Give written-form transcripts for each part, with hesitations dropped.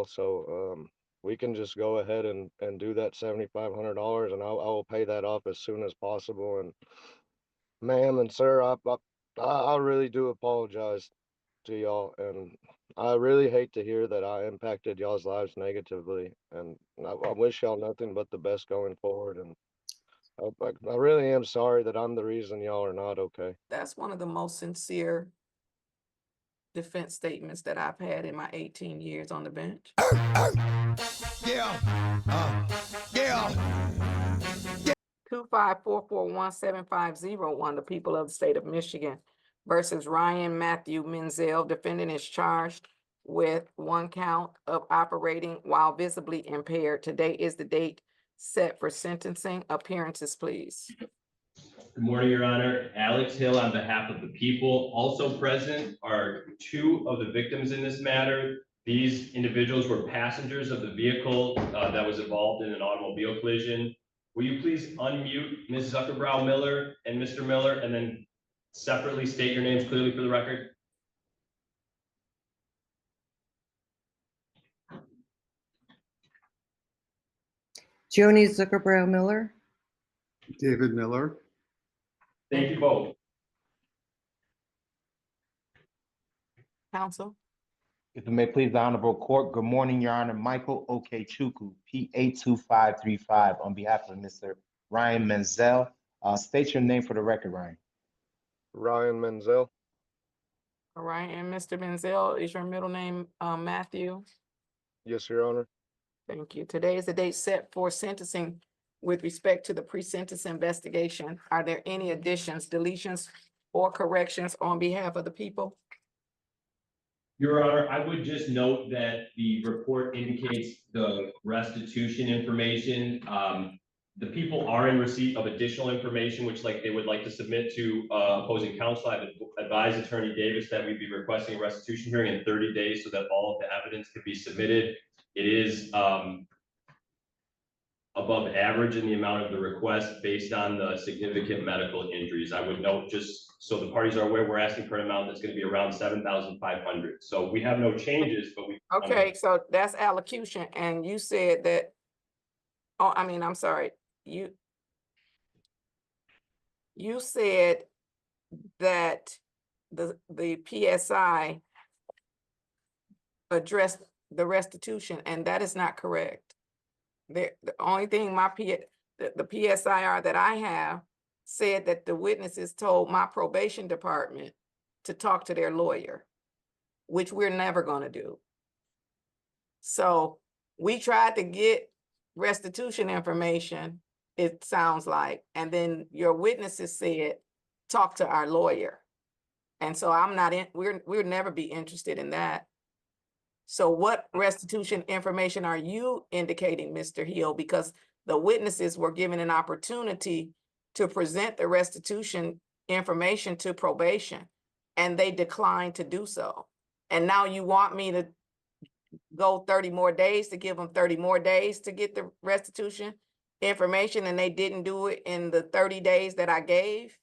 y'all. So we can just go ahead and do that $7,500, and I will pay that off as soon as possible. And ma'am and sir, I really do apologize to y'all, and I really hate to hear that I impacted y'all's lives negatively. And I wish y'all nothing but the best going forward. And I really am sorry that I'm the reason y'all are not okay. That's one of the most sincere defense statements that I've had in my 18 years on the bench. Yeah. Yeah. 254417501, the people of the state of Michigan versus Ryan Matthew Menzel. Defendant is charged with 1 count of operating while visibly impaired. Today is the date set for sentencing. Appearances, please. Good morning, Your Honor. Alex Hill on behalf of the people. Also present are 2 of the victims in this matter. These individuals were passengers of the vehicle that was involved in an automobile collision. Will you please unmute Ms. Zuckerbrow Miller and Mr. Miller, and then separately state your names clearly for the record? Joni Zuckerbrow Miller. David Miller. Thank you both. Counsel. If it may please the Honorable Court, good morning, Your Honor. Michael Okechukwu, P82535, on behalf of Mr. Ryan Menzel. State your name for the record, Ryan. Ryan Menzel. All right, and Mr. Menzel, is your middle name Matthew? Yes, Your Honor. Thank you. Today is the date set for sentencing with respect to the pre-sentence investigation. Are there any additions, deletions, or corrections on behalf of the people? Your Honor, I would just note that the report indicates the restitution information. The people are in receipt of additional information, which they would like to submit to opposing counsel. I've advised Attorney Davis that we'd be requesting a restitution hearing in 30 days so that all of the evidence could be submitted. It is above average in the amount of the request based on the significant medical injuries. I would note, just so the parties are aware, we're asking for an amount that's going to be around $7,500. So we have no changes, but we. Okay, so that's allocution, and you said that, oh, I mean, I'm sorry, you said that the PSI addressed the restitution, and that is not correct. The only thing the PSIR that I have said that the witnesses told my probation department to talk to their lawyer, which we're never going to do. So we tried to get restitution information, it sounds like, and then your witnesses said, talk to our lawyer. And so I'm not in, we'll never be interested in that. So what restitution information are you indicating, Mr. Hill? Because the witnesses were given an opportunity to present the restitution information to probation, and they declined to do so. And now you want me to go 30 more days to give them 30 more days to get the restitution information, and they didn't do it in the 30 days that I gave?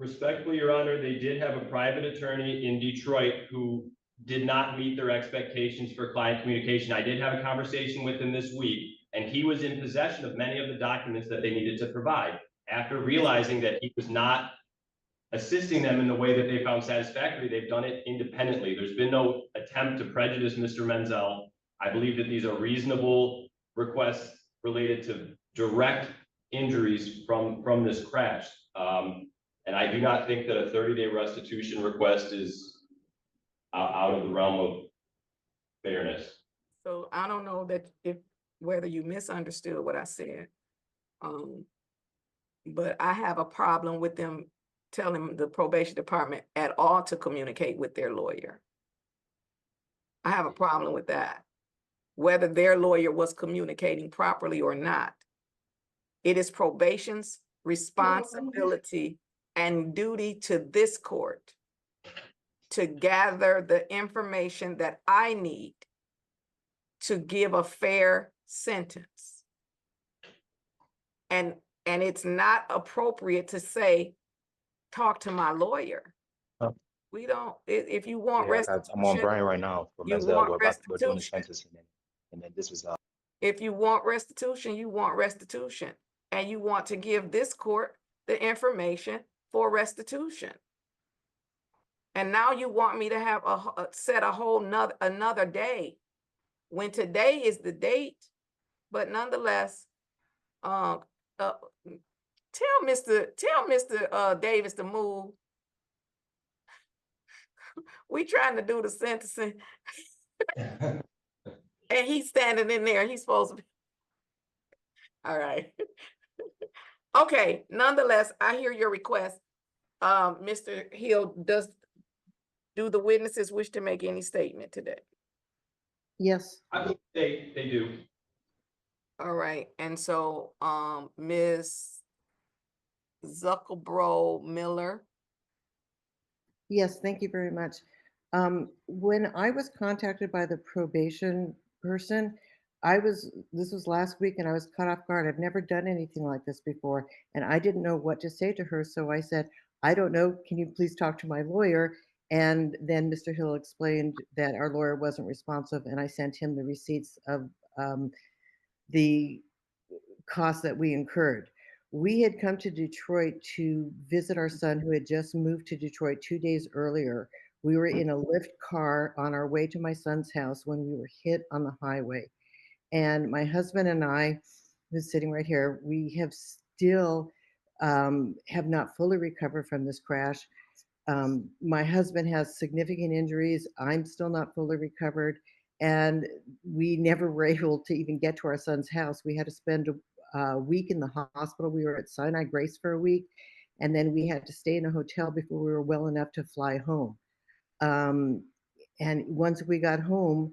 Respectfully, Your Honor, they did have a private attorney in Detroit who did not meet their expectations for client communication. I did have a conversation with him this week, and he was in possession of many of the documents that they needed to provide. After realizing that he was not assisting them in the way that they found satisfactory, they've done it independently. There's been no attempt to prejudice Mr. Menzel. I believe that these are reasonable requests related to direct injuries from this crash. And I do not think that a 30-day restitution request is out of the realm of fairness. So I don't know that whether you misunderstood what I said, but I have a problem with them telling the probation department at all to communicate with their lawyer. I have a problem with that, whether their lawyer was communicating properly or not. It is probation's responsibility and duty to this court to gather the information that I need to give a fair sentence. And it's not appropriate to say, talk to my lawyer. We don't, if you want Yeah, I'm on restitution, Brian right now for you Menzel. want We're doing the restitution. sentencing, and then this is If you want restitution, you want restitution. And you want to give this court the information for restitution. And now you want me to have set a whole another day, when today is the date. But nonetheless, tell Mr. Davis to move. We trying to do the sentencing, and he's standing in there. He's supposed to be. All right. Okay. Nonetheless, I hear your request. Mr. Hill, do the witnesses wish to make any statement today? Yes, I believe they do. All right. And so, Ms. Zuckerbro Miller. yes, thank you very much. When I was contacted by the probation person, this was last week and I was caught off guard. I've never done anything like this before, and I didn't know what to say to her. So I said, I don't know, can you please talk to my lawyer? And then Mr. Hill explained that our lawyer wasn't responsive, and I sent him the receipts of the costs that we incurred. We had come to Detroit to visit our son who had just moved to Detroit 2 days earlier. We were in a Lyft car on our way to my son's house when we were hit on the highway. And my husband and I, who's sitting right here, we have still have not fully recovered from this crash. My husband has significant injuries. I'm still not fully recovered. And we never were able to even get to our son's house. We had to spend a week in the hospital. We were at Sinai Grace for a week. And then we had to stay in a hotel before we were well enough to fly home. And once we got home,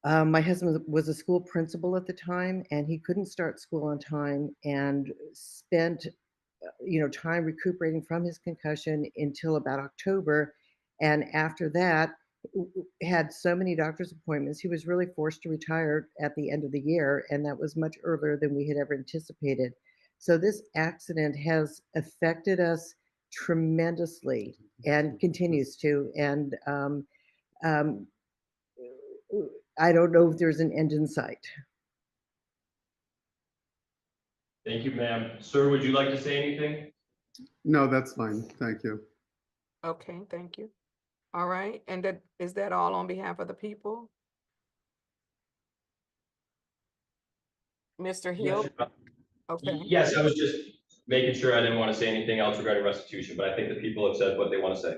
my husband was a school principal at the time, and he couldn't start school on time, and spent time recuperating from his concussion until about October. And after that, had so many doctor's appointments, he was really forced to retire at the end of the year, and that was much earlier than we had ever anticipated. So this accident has affected us tremendously and continues to. And I don't know if there's an end in sight. Thank you, ma'am. Sir, would you like to say anything? No, that's fine. Thank you. Okay, thank you. All right. And is that all on behalf of the people? Mr. Hill? Okay. Yes, I was just making sure I didn't want to say anything else regarding restitution, but I think the people have said what they want to say.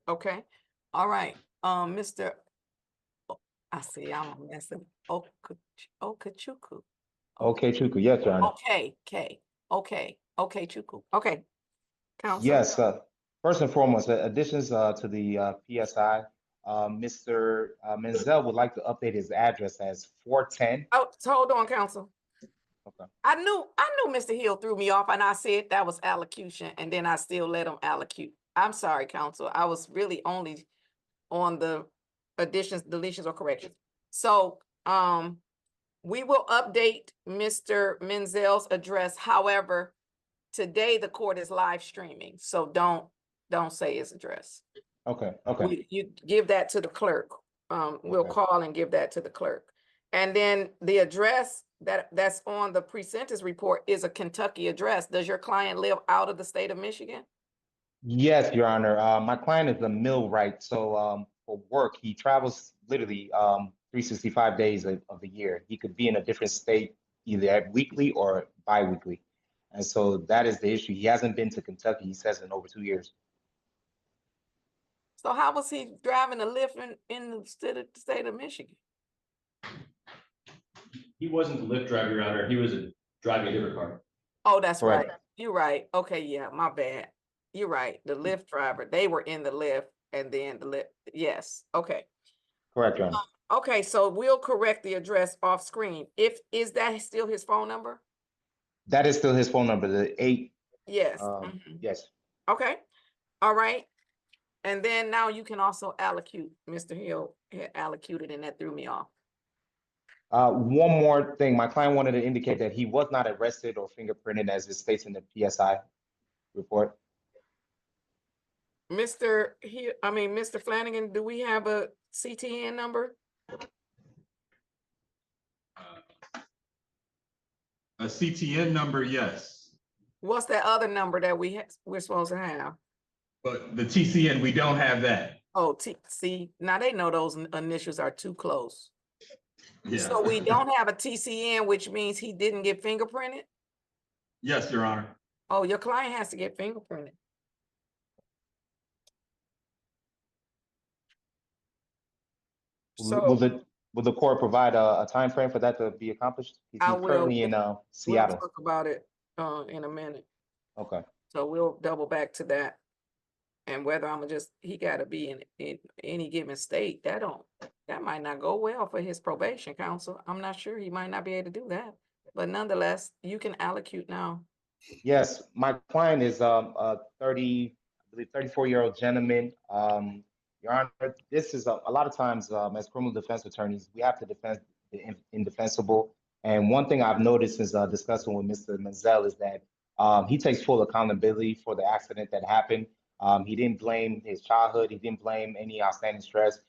Okay. All right. Mr. I see, I'm messing. Okachuku. okay, Chuku. Yes, Your Honor. Okay, Chuku. Okay. Counsel. Yes, first and foremost, additions to the PSI, Mr. Menzel would like to update his address as 410. Oh, so hold on, counsel. Okay. I knew Mr. Hill threw me off, and I said that was allocution, and then I still let him allocute. I'm sorry, counsel. I was really only on the additions, deletions, or corrections. So, we will update Mr. Menzel's address. However, today the court is live streaming, so don't say his address. Okay. Okay. You give that to the clerk. We'll Okay. call and give that to the clerk. And then the address that's on the pre-sentence report is a Kentucky address. Does your client live out of the state of Michigan? Yes, Your Honor. My client is a millwright, so for work he travels literally 365 days of the year. He could be in a different state either weekly or bi-weekly, and so that is the issue. He hasn't been to Kentucky, he says, in over 2 years. So how was he driving a Lyft in the state of Michigan? He wasn't the Lyft driver, Your Honor. He was driving a different car. Oh, that's Correct. right. You're right. Okay, yeah, my bad. You're right. The Lyft driver, they were in the Lyft, and then the Lyft. Yes. Okay. Correct, Your Honor. Okay, so we'll correct the address off screen. Is that still his phone number? That is still his phone number, the 8. Yes. Yes. Okay. All right. And then now you can also allocute. Mr. Hill had allocated, and that threw me off. One more thing. My client wanted to indicate that he was not arrested or fingerprinted as it states in the PSI report. Mr. Flanagan, do we have a CTN number? A CTN number, yes, What's that other number that we're supposed to have? but the TCN, we don't have that. Oh, see, now they know those initials are too close. Yeah. So we don't have a TCN, which means he didn't get fingerprinted? Yes, Your Honor. Oh, your client has to get fingerprinted. Will So the court provide a timeframe for that to be accomplished? He's I will. currently in We'll Seattle. talk about it in a minute. Okay. So we'll double back to that. And whether he gotta be in any given state, that might not go well for his probation counsel. I'm not sure, he might not be able to do that. But nonetheless, you can allocute now. Yes, my client is a 34-year-old gentleman. Your Honor, this is a lot of times as criminal defense attorneys, we have to defend the indefensible. And one thing I've noticed since discussing with Mr. Menzel is that he takes full accountability for the accident that happened. He didn't blame his childhood. He didn't blame any outstanding stress.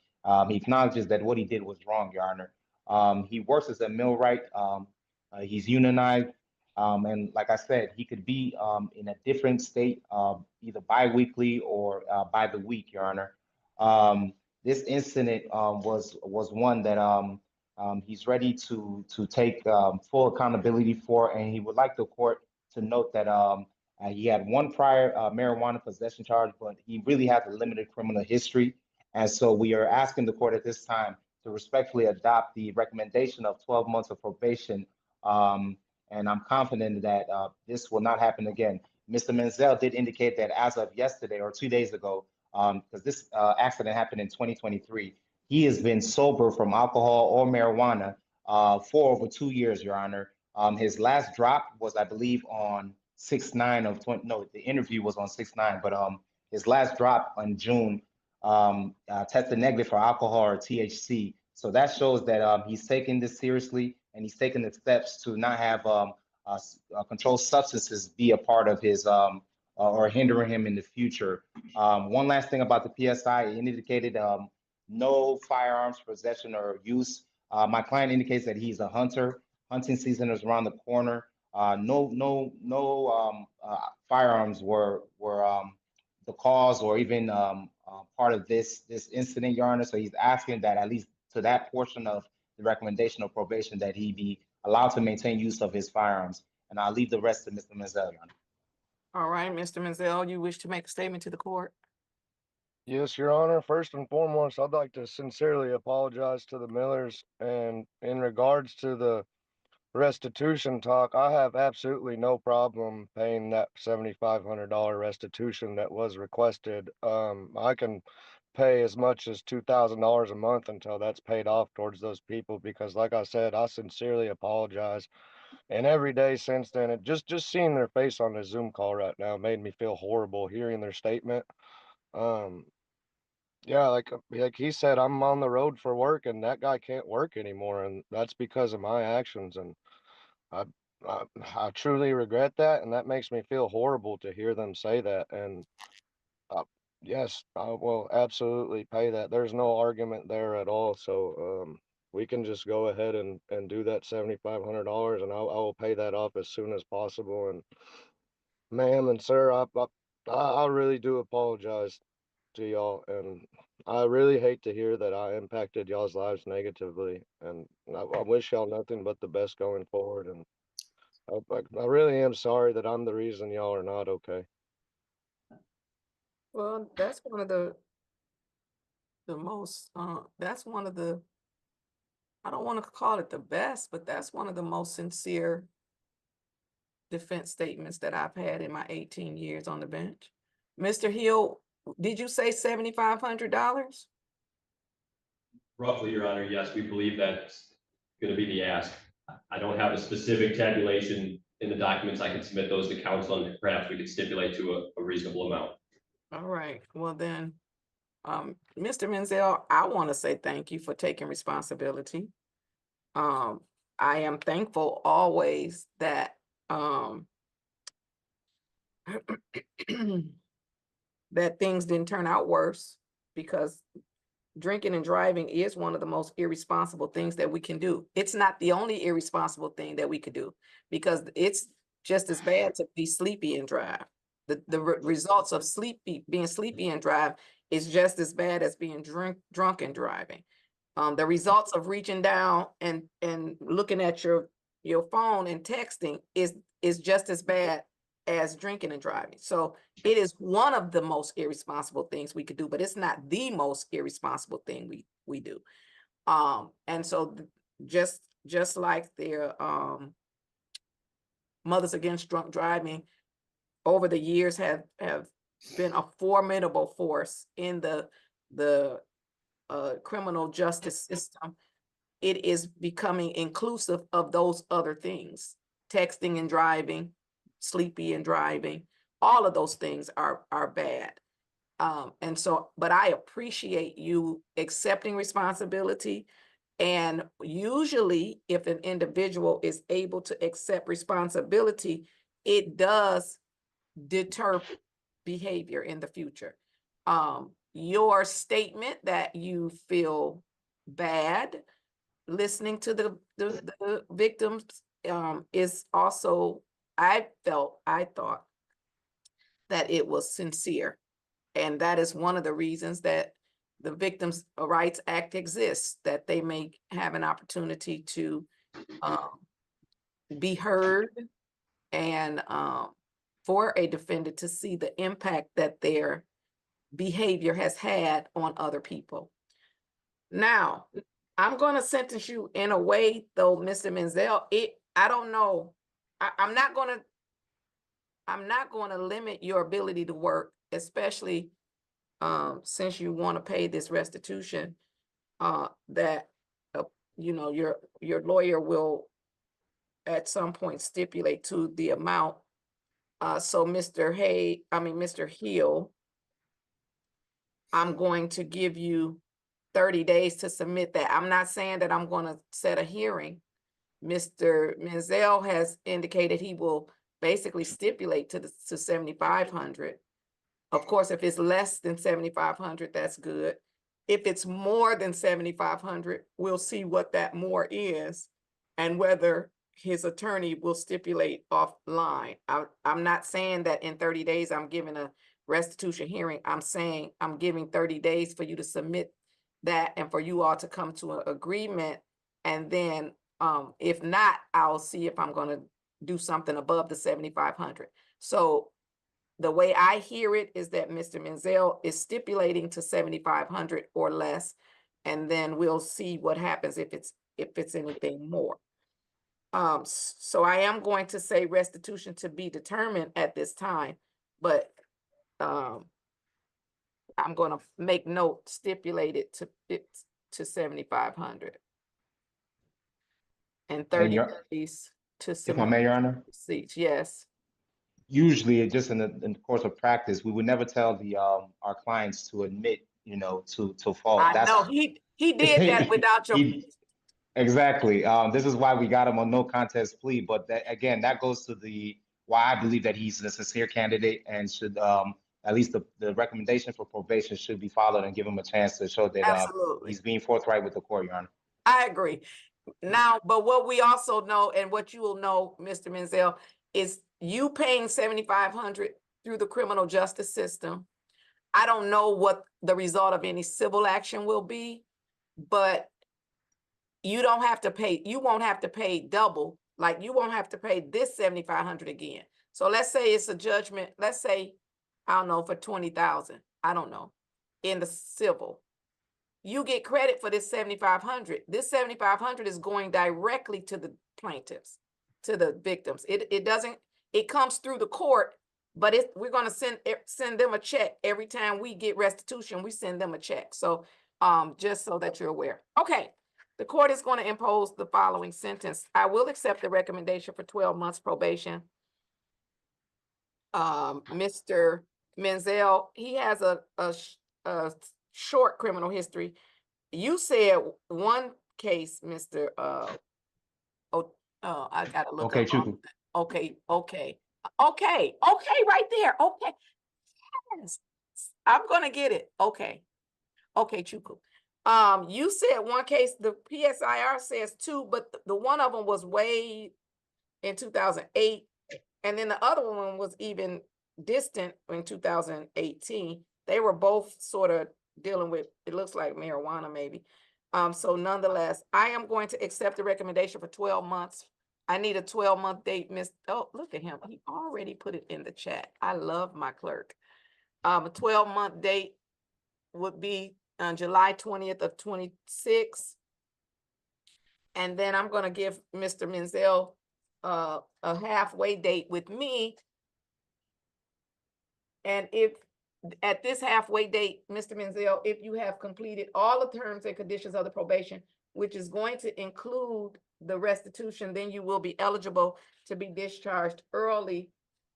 He acknowledges that what he did was wrong, Your Honor. He works as a millwright. He's unionized. And like I said, he could be in a different state, either bi-weekly or by the week, Your Honor. This incident was one that he's ready to take full accountability for, and he would like the court to note that he had one prior marijuana possession charge, but he really has a limited criminal history. And so we are asking the court at this time to respectfully adopt the recommendation of 12 months of probation. And I'm confident that this will not happen again. Mr. Menzel did indicate that as of yesterday or 2 days ago, because this accident happened in 2023, he has been sober from alcohol or marijuana for over 2 years, Your Honor. His last drop was, I believe, on 6/9 of 20. No, the interview was on 6/9, but his last drop in June tested negative for alcohol or THC. So that shows that he's taking this seriously, and he's taking the steps to not have controlled substances be a part of his or hindering him in the future. One last thing about the PSI, it indicated no firearms possession or use. My client indicates that he's a hunter. Hunting season is around the corner. No firearms were the cause or even part of this incident, Your Honor. So he's asking that at least to that portion of the recommendation of probation that he be allowed to maintain use of his firearms. And I'll leave the rest to Mr. Menzel, Your Honor. All right, Mr. Menzel, you wish to make a statement to the court? Yes, Your Honor. First and foremost, I'd like to sincerely apologize to the Millers. And in regards to the restitution talk, I have absolutely no problem paying that $7,500 restitution that was requested. I can pay as much as $2,000 a month until that's paid off towards those people, because like I said, I sincerely apologize. And every day since then, it just seeing their face on the Zoom call right now made me feel horrible hearing their statement. Um, yeah, like he said, I'm on the road for work and that guy can't work anymore, and that's because of my actions. And I, I, I truly regret that, and that makes me feel horrible to hear them say that. And yes, I will absolutely pay that. There's no argument there at all. So we can just go ahead and do that $7,500, and I will pay that off as soon as possible. And ma'am and sir, I really do apologize to y'all, and I really hate to hear that I impacted y'all's lives negatively. And I wish y'all nothing but the best going forward. And I really am sorry that I'm the reason y'all are not okay. Well, that's one of the most, that's one of the, I don't want to call it the best, but that's one of the most sincere defense statements that I've had in my 18 years on the bench. Mr. Hill, did you say $7,500? Roughly, Your Honor, yes, we believe that's going to be the ask. I don't have a specific tabulation in the documents. I can submit those to counsel, and perhaps we could stipulate to a reasonable amount. All right, well then, Mr. Menzel, I want to say thank you for taking responsibility. I am thankful always that that things didn't turn out worse, because drinking and driving is one of the most irresponsible things that we can do. It's not the only irresponsible thing that we could do, because it's just as bad to be sleepy and drive. The results of being sleepy and drive is just as bad as being drunk and driving. The results of reaching down and looking at your phone and texting is just as bad as drinking and driving. So it is one of the most irresponsible things we could do, but it's not the most irresponsible thing we do. And so just like their Mothers Against Drunk Driving over the years have been a formidable force in the criminal justice system, it is becoming inclusive of those other things. Texting and driving, sleepy and driving, all of those things are bad. And so, but I appreciate you accepting responsibility. And usually if an individual is able to accept responsibility, it does deter behavior in the future. Your statement that you feel bad listening to the victims is also, I thought that it was sincere. And that is one of the reasons that the Victims' Rights Act exists, that they may have an opportunity to be heard, and for a defendant to see the impact that their behavior has had on other people. Now, I'm going to sentence you in a way, though, Mr. Menzel. I don't know. I'm not going to limit your ability to work, especially since you want to pay this restitution. That your lawyer will at some point stipulate to the amount. So Mr. Hill, I'm going to give you 30 days to submit that. I'm not saying that I'm going to set a hearing. Mr. Menzel has indicated he will basically stipulate to 7,500. Of course, if it's less than 7,500, that's good. If it's more than 7,500, we'll see what that more is and whether his attorney will stipulate offline. I'm not saying that in 30 days I'm giving a restitution hearing. I'm saying I'm giving 30 days for you to submit that and for you all to come to an agreement. And then if not, I'll see if I'm going to do something above the 7,500. So the way I hear it is that Mr. Menzel is stipulating to 7,500 or less, and then we'll see what happens if it's anything more. So I am going to say restitution to be determined at this time, but I'm going to make note stipulated to 7,500 and 30 days to If I submit may, Your Honor, receipts. Yes. usually just in the course of practice, we would never tell the our clients to admit, to fault. I know he did that without your. Exactly. This is why we got him on no contest plea. But that goes to why I believe that he's a sincere candidate and should at least the recommendation for probation should be followed and give him a chance to show that Absolutely. he's being forthright with the court, Your Honor. I agree. Now, but what we also know, and what you will know, Mr. Menzel, is you paying 7,500 through the criminal justice system. I don't know what the result of any civil action will be, but you don't have to pay, you won't have to pay double, like you won't have to pay this 7,500 again. So let's say it's a judgment, let's say, I don't know, for 20,000, I don't know, in the civil. You get credit for this 7,500. This 7,500 is going directly to the plaintiffs, to the victims. It comes through the court, but we're going to send them a check every time we get restitution. We send them a check. So just so that you're aware. Okay, the court is going to impose the following sentence. I will accept the recommendation for 12 months probation. Mr. Menzel, he has a short criminal history. You said one case, Mr. I gotta look Okay, up. Chuku. Okay, right there. Okay. Yes. I'm gonna get it. Okay. Okay, Chuku. You said one case, the PSIR says 2, but the one of them was way in 2008, and then the other one was even distant in 2018. They were both sort of dealing with, it looks like marijuana maybe. So nonetheless, I am going to accept the recommendation for 12 months. I need a 12-month date, Miss. Oh, look at him. He already put it in the chat. I love my clerk. A 12-month date would be on July 20th of 26. And then I'm gonna give Mr. Menzel a halfway date with me. And if at this halfway date, Mr. Menzel, if you have completed all the terms and conditions of the probation, which is going to include the restitution, then you will be eligible to be discharged early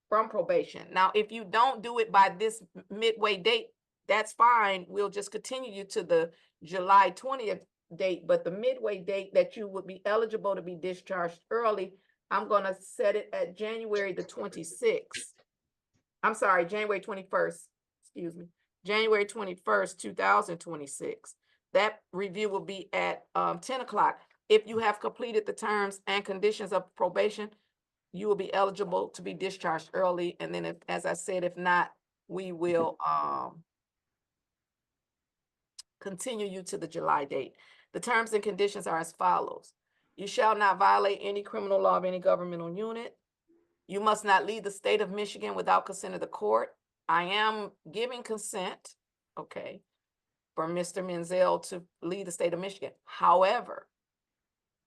from probation. Now, if you don't do it by this midway date, that's fine. We'll just continue you to the July 20th date, but the midway date that you would be eligible to be discharged early, I'm gonna set it at January the 26th. I'm sorry, January 21st, excuse me, January 21st, 2026. That review will be at 10 o'clock. If you have completed the terms and conditions of probation, you will be eligible to be discharged early. And then, if, as I said, if not, we will continue you to the July date. The terms and conditions are as follows. You shall not violate any criminal law of any governmental unit. You must not leave the state of Michigan without consent of the court. I am giving consent, okay, for Mr. Menzel to leave the state of Michigan. However,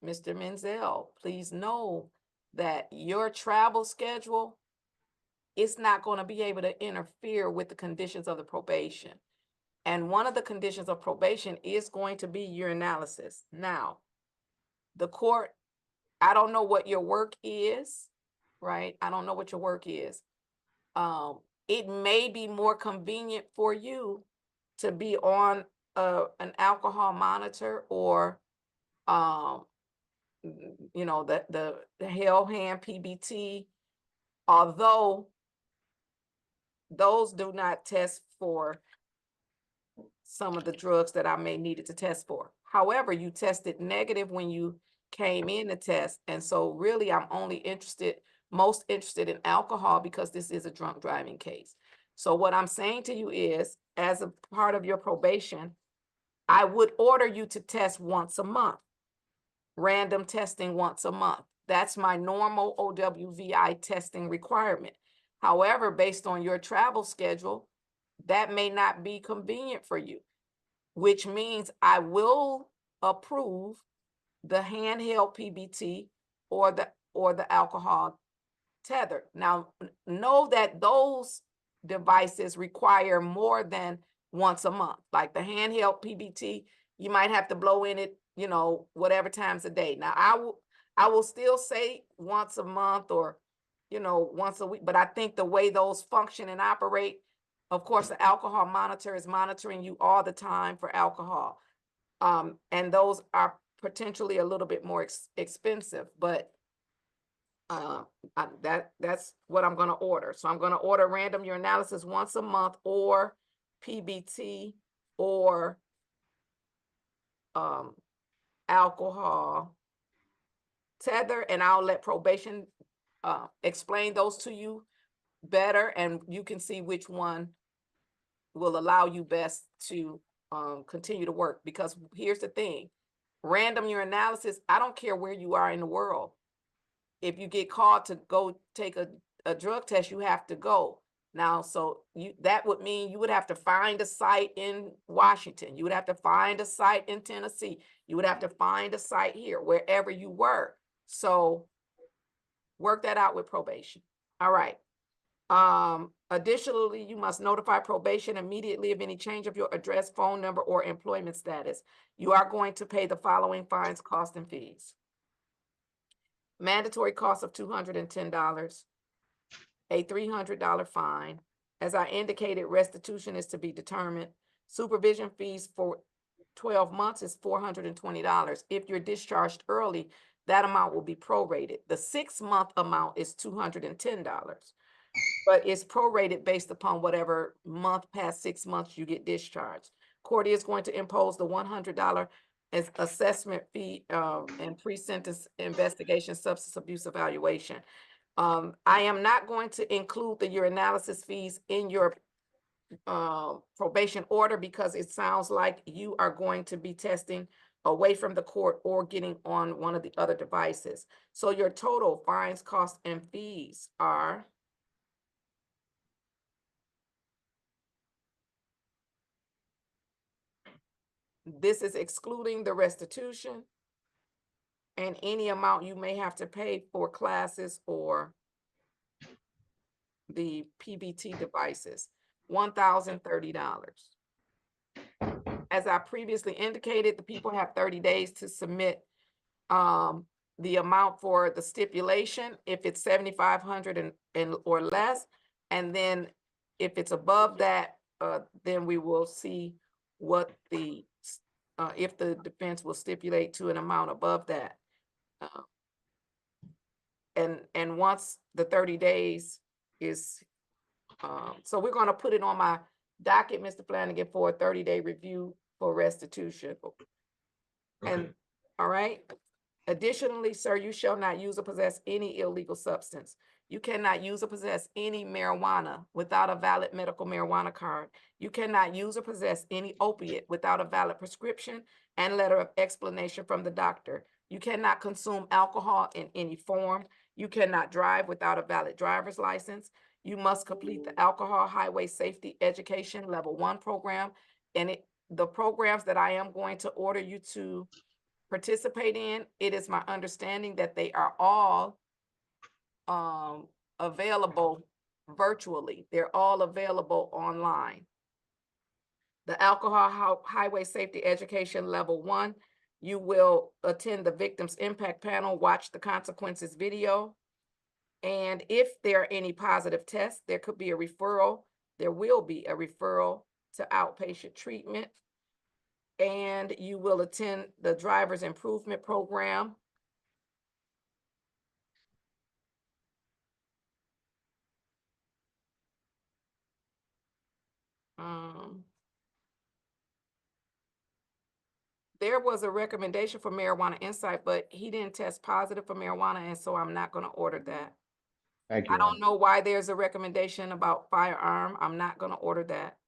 Mr. Menzel, please know that your travel schedule is not going to be able to interfere with the conditions of the probation. And one of the conditions of probation is going to be your analysis. Now, the court, I don't know what your work is, right? I don't know what your work is. It may be more convenient for you to be on an alcohol monitor or, you know, the Hell Hand PBT, although those do not test for some of the drugs that I may needed to test for. However, you tested negative when you came in to test. And so really I'm only most interested in alcohol because this is a drunk driving case. So what I'm saying to you is, as a part of your probation, I would order you to test once a month, random testing once a month. That's my normal OWVI testing requirement. However, based on your travel schedule, that may not be convenient for you, which means I will approve the handheld PBT or the alcohol tether. Now, know that those devices require more than once a month. Like the handheld PBT, you might have to blow in it, you know, whatever times a day. Now, I will still say once a month or, you know, once a week, but I think the way those function and operate, of course, the alcohol monitor is monitoring you all the time for alcohol. And those are potentially a little bit more expensive, but that's what I'm going to order. So I'm going to order random urinalysis once a month or PBT or alcohol tether, and I'll let probation explain those to you better, and you can see which one will allow you best to continue to work. Because here's the thing, random urinalysis, I don't care where you are in the world. If you get called to go take a drug test, you have to go. Now, so that would mean you would have to find a site in Washington. You would have to find a site in Tennessee. You would have to find a site here, wherever you were. So work that out with probation. All right. Additionally, you must notify probation immediately of any change of your address, phone number, or employment status. You are going to pay the following fines, costs, and fees. Mandatory cost of $210, a $300 fine. As I indicated, restitution is to be determined. Supervision fees for 12 months is $420. If you're discharged early, that amount will be prorated. The 6-month amount is $210. but it's prorated based upon whatever month past 6 months you get discharged. Court is going to impose the $100 as assessment fee and pre-sentence investigation substance abuse evaluation. I am not going to include the urinalysis fees in your probation order because it sounds like you are going to be testing away from the court or getting on one of the other devices. So your total fines, costs, and fees are this is excluding the restitution and any amount you may have to pay for classes or the PBT devices, $1,030. As I previously indicated, the people have 30 days to submit the amount for the stipulation, if it's 7,500 and or less, and then if it's above that, then we will see what the if the defense will stipulate to an amount above that. And once the 30 days is, so we're going to put it on my docket, Mr. Flanagan, for a 30-day review for restitution. And, Okay. all right. Additionally, sir, you shall not use or possess any illegal substance. You cannot use or possess any marijuana without a valid medical marijuana card. You cannot use or possess any opiate without a valid prescription and letter of explanation from the doctor. You cannot consume alcohol in any form. You cannot drive without a valid driver's license. You must complete the Alcohol Highway Safety Education Level 1 program. And the programs that I am going to order you to participate in, it is my understanding that they are all available virtually. They're all available online. The Alcohol Highway Safety Education Level 1, you will attend the Victims Impact Panel, watch the consequences video. And if there are any positive tests, there could be a referral. There will be a referral to outpatient treatment. And you will attend the Driver's Improvement Program. There was a recommendation for Marijuana Insight, but he didn't test positive for marijuana, and so I'm not going to order that. Thank you, I Your Honor. don't know why there's a recommendation about firearm. I'm not going to order that.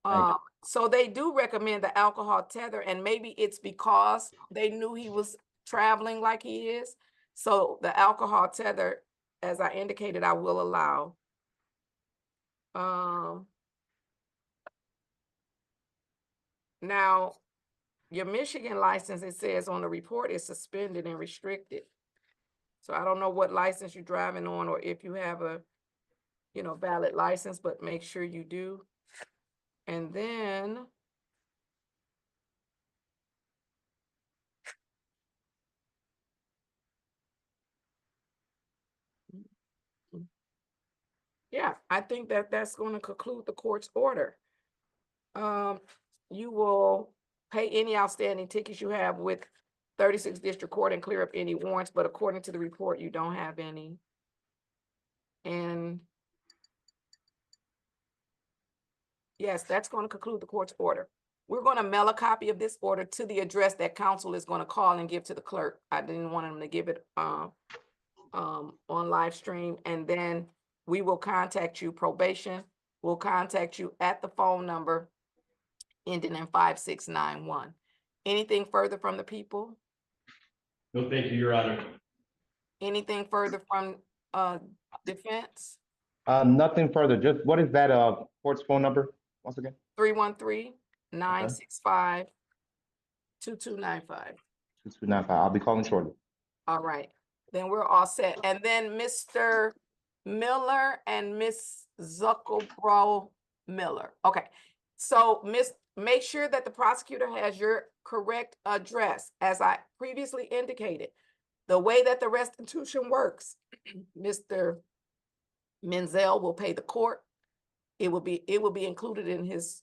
Thank you. So they do recommend the alcohol tether, and maybe it's because they knew he was traveling like he is. So the alcohol tether, as I indicated, I will allow. Now, your Michigan license, it says on the report, is suspended and restricted. So I don't know what license you're driving on or if you have a, valid license, but make sure you do. And then yeah, I think that that's going to conclude the court's order. You will pay any outstanding tickets you have with 36th District Court and clear up any warrants, but according to the report, you don't have any. And yes, that's going to conclude the court's order. We're going to mail a copy of this order to the address that counsel is going to call and give to the clerk. I didn't want him to give it on live stream, and then we will contact you. Probation will contact you at the phone number ending in 5691. Anything further from the people? No, thank you, Your Honor. Anything further from defense? Nothing further. Just what is that court's phone number once again? 313-965-2295. 2295. I'll be calling shortly. All right, then we're all set. And then Mr. Miller and Miss Zuckelbro Miller. Okay, so make sure that the prosecutor has your correct address. As I previously indicated, the way that the restitution works, Mr. Menzel will pay the court. It will be included in his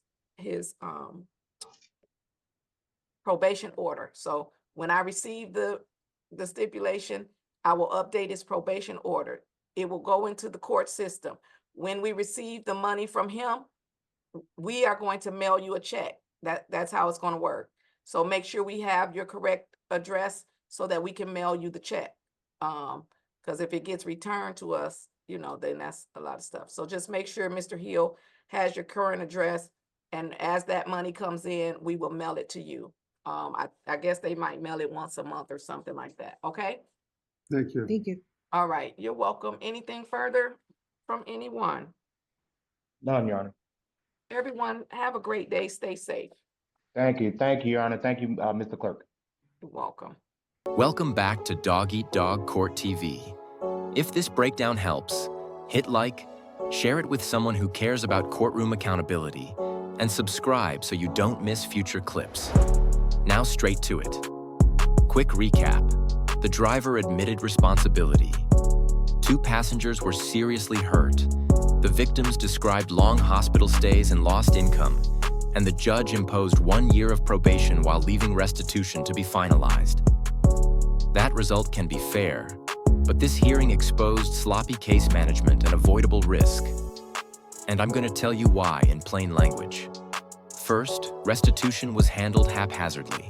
probation order. So when I receive the stipulation, I will update his probation order. It will go into the court system. When we receive the money from him, we are going to mail you a check. That's how it's going to work. So make sure we have your correct address so that we can mail you the check. Because if it gets returned to us, you know, then that's a lot of stuff. So just make sure Mr. Hill has your current address, and as that money comes in, we will mail it to you. I guess they might mail it once a month or something like that. Okay. Thank you. Thank you. All right. You're welcome. Anything further from anyone? None, Your Honor. Everyone, have a great day. Stay safe. Thank you, Your Honor. Thank you, Mr. Clerk. You're welcome. Welcome back to Dog Eat Dog Court TV. If this breakdown helps, hit like, share it with someone who cares about courtroom accountability, and subscribe so you don't miss future clips. Now straight to it. Quick recap. The driver admitted responsibility. 2 passengers were seriously hurt. The victims described long hospital stays and lost income, and the judge imposed 1 year of probation while leaving restitution to be finalized. That result can be fair, but this hearing exposed sloppy case management and avoidable risk. And I'm going to tell you why in plain language. First, restitution was handled haphazardly.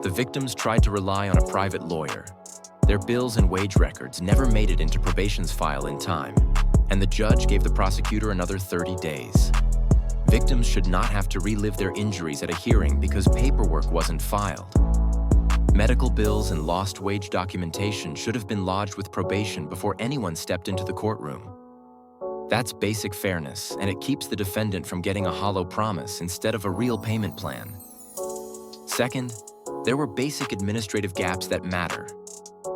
The victims tried to rely on a private lawyer. Their bills and wage records never made it into probation's file in time, and the judge gave the prosecutor another 30 days. Victims should not have to relive their injuries at a hearing because paperwork wasn't filed. Medical bills and lost wage documentation should have been lodged with probation before anyone stepped into the courtroom. That's basic fairness, and it keeps the defendant from getting a hollow promise instead of a real payment plan. Second, there were basic administrative gaps that matter.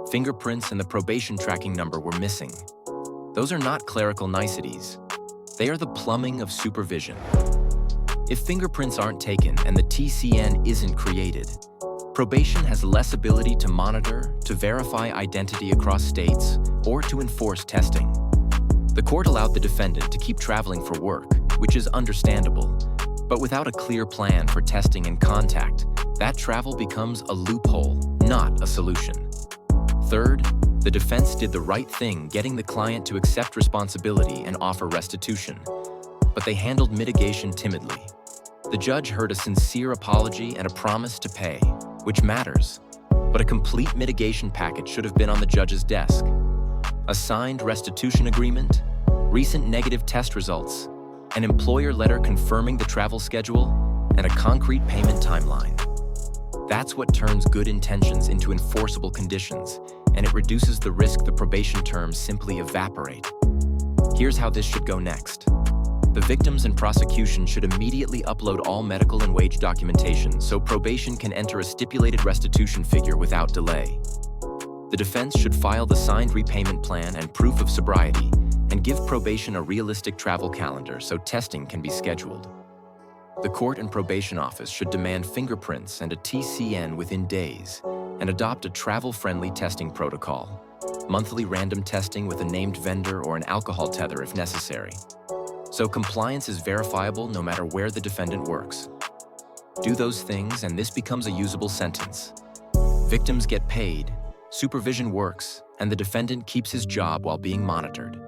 Fingerprints and the probation tracking number were missing. Those are not clerical niceties. They are the plumbing of supervision. If fingerprints aren't taken and the TCN isn't created, probation has less ability to monitor, to verify identity across states, or to enforce testing. The court allowed the defendant to keep traveling for work, which is understandable, but without a clear plan for testing and contact, that travel becomes a loophole, not a solution. Third, the defense did the right thing getting the client to accept responsibility and offer restitution, but they handled mitigation timidly. The judge heard a sincere apology and a promise to pay, which matters, but a complete mitigation package should have been on the judge's desk. A signed restitution agreement, recent negative test results, an employer letter confirming the travel schedule, and a concrete payment timeline. That's what turns good intentions into enforceable conditions, and it reduces the risk the probation terms simply evaporate. Here's how this should go next. The victims and prosecution should immediately upload all medical and wage documentation so probation can enter a stipulated restitution figure without delay. The defense should file the signed repayment plan and proof of sobriety and give probation a realistic travel calendar so testing can be scheduled. The court and probation office should demand fingerprints and a TCN within days and adopt a travel-friendly testing protocol, monthly random testing with a named vendor or an alcohol tether if necessary. So compliance is verifiable no matter where the defendant works. Do those things and this becomes a usable sentence. Victims get paid, supervision works, and the defendant keeps his job while being monitored.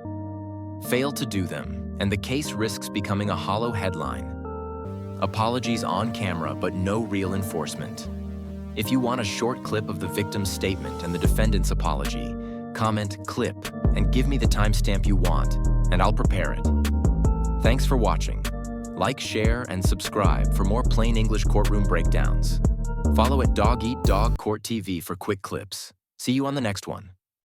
Fail to do them, and the case risks becoming a hollow headline. Apologies on camera, but no real enforcement. If you want a short clip of the victim's statement and the defendant's apology, comment "clip" and give me the timestamp you want, and I'll prepare it. Thanks for watching. Like, share, and subscribe for more plain English courtroom breakdowns. Follow at Dog Eat Dog Court TV for quick clips. See you on the next one.